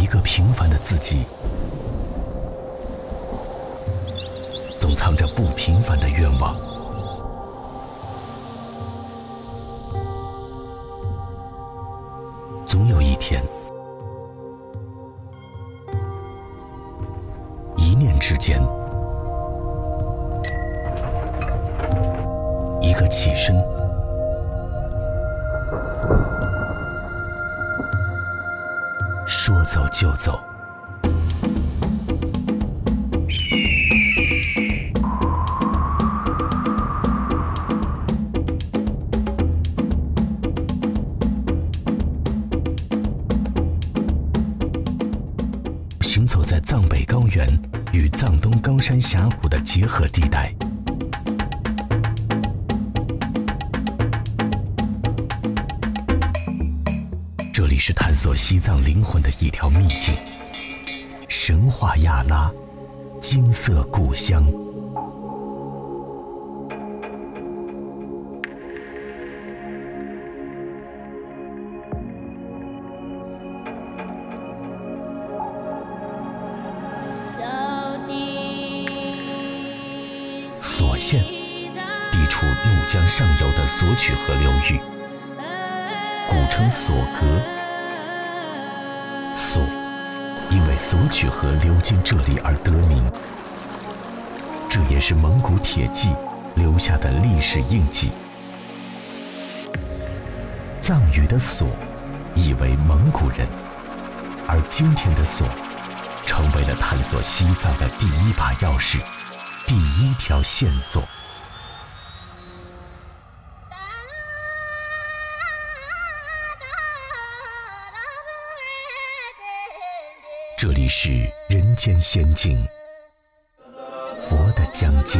个平凡的自己，总藏着不平凡的愿望。总有一天，一念之间，一个起身，说走就走。行走在藏北高原与藏东高山峡谷的结合地带，这里是探索西藏灵魂的一条秘境——神话亚拉，金色故乡。索县地处怒江上游的索曲河流域，古称索格。索因为索曲河流经这里而得名，这也是蒙古铁骑留下的历史印记。藏语的索意为蒙古人，而今天的索成为了探索西藏的第一把钥匙，第一条线索。这里是人间仙境，佛的疆界。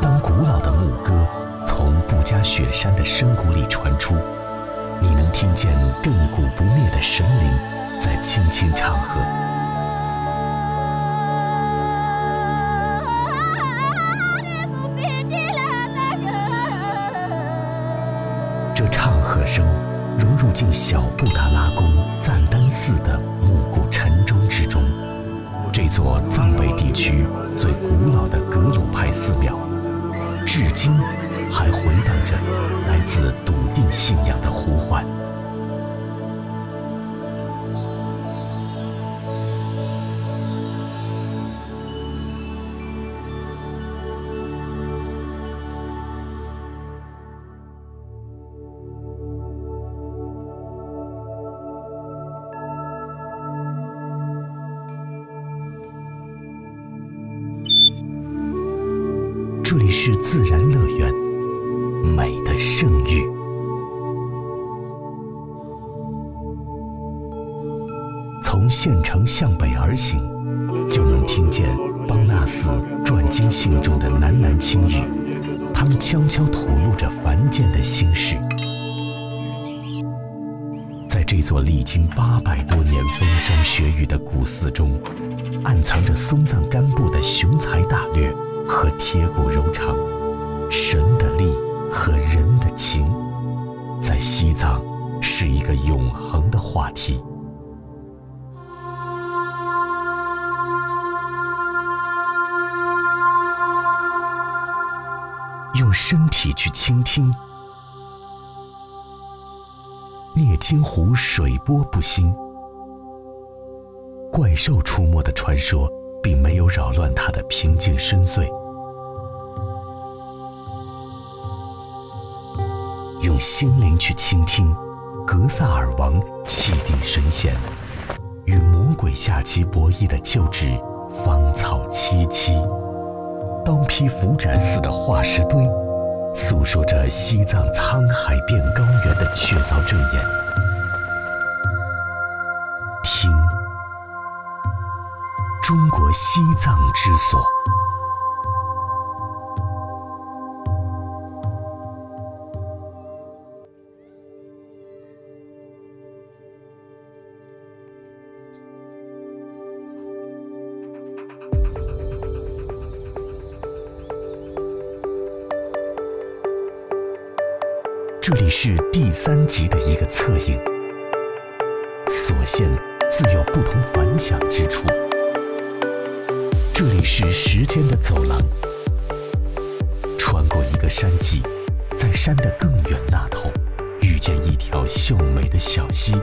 当古老的牧歌从布加雪山的深谷里传出，你能听见亘古不灭的神灵在轻轻唱和。这唱和声融入进小布达拉宫赞丹寺的暮鼓晨钟之中，这座藏北地区最古老的格鲁派寺庙，至今还回荡着来自笃定信仰的呼唤。这里是自然乐园，美的圣域。从县城向北而行，就能听见邦纳寺转经信众的喃喃轻语，他们悄悄吐露着凡间的心事。在这座历经800多年风霜雪雨的古寺中，暗藏着松赞干布的雄才大略和铁骨柔肠，神的力和人的情，在西藏是一个永恒的话题。用身体去倾听，聂金湖水波不兴。怪兽出没的传说并没有扰乱他的平静深邃。用心灵去倾听格萨尔王气定神闲，与魔鬼下棋博弈的旧址芳草萋萋，刀劈斧斩似的化石堆，诉说着西藏沧海变高原的确凿证言。听，中国西藏之所。这里是第3集的一个侧影，所见自有不同凡响之处。这里是时间的走廊，穿过一个山脊，在山的更远那头，遇见一条秀美的小溪。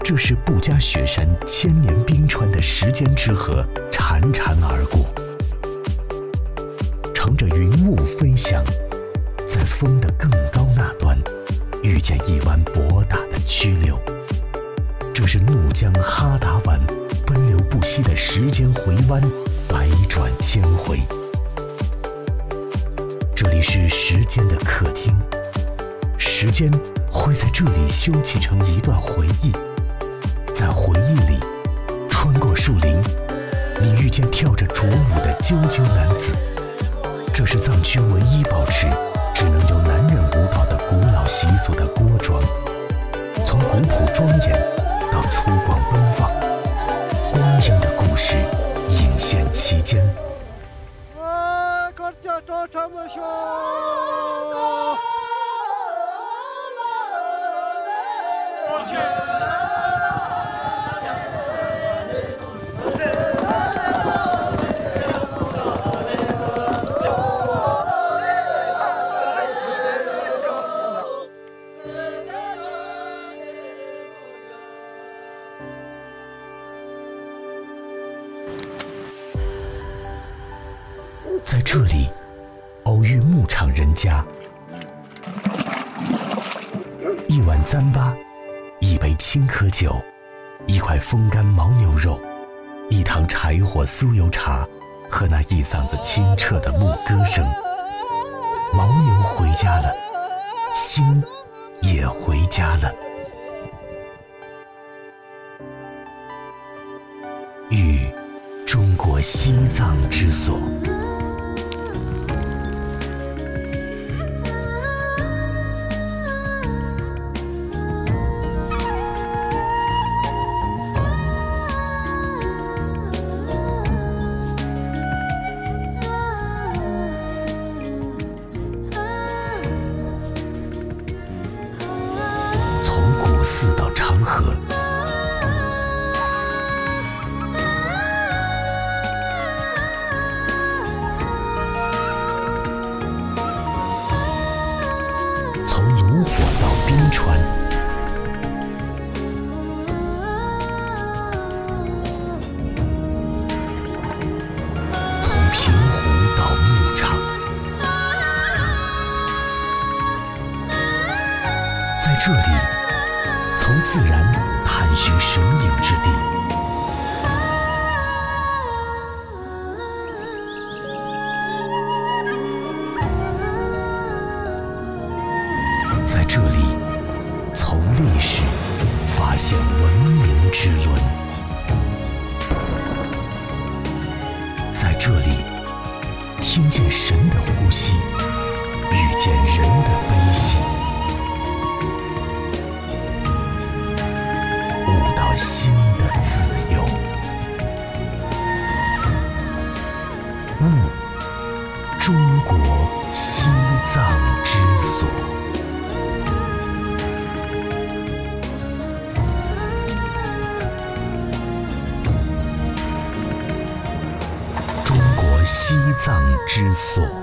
这是布加雪山千年冰川的时间之河潺潺而过，乘着云雾飞翔。在风的更高那端，遇见一湾博大的曲流，这是怒江哈达湾奔流不息的时间回弯，百转千回。这里是时间的客厅，时间会在这里休憩成一段回忆，在回忆里，穿过树林，你遇见跳着卓舞的啾啾男子。这是藏区唯一保持只能由男人舞蹈的古老习俗的锅庄，从古朴庄严到粗犷奔放，光阴的故事隐现其间。在这里偶遇牧场人家，一碗糌粑，一杯青稞酒，一块风干牦牛肉，一堂柴火酥油茶，和那一嗓子清澈的牧歌声。牦牛回家了，心也回家了。遇中国西藏之所。4到长河，从炉火到冰川，从平湖到牧场，在这里从自然探寻神隐之地，在这里从历史发现文明之轮，在这里听见神的呼吸，遇见人的悲喜。心的自由，中国西藏之所。中国西藏之所。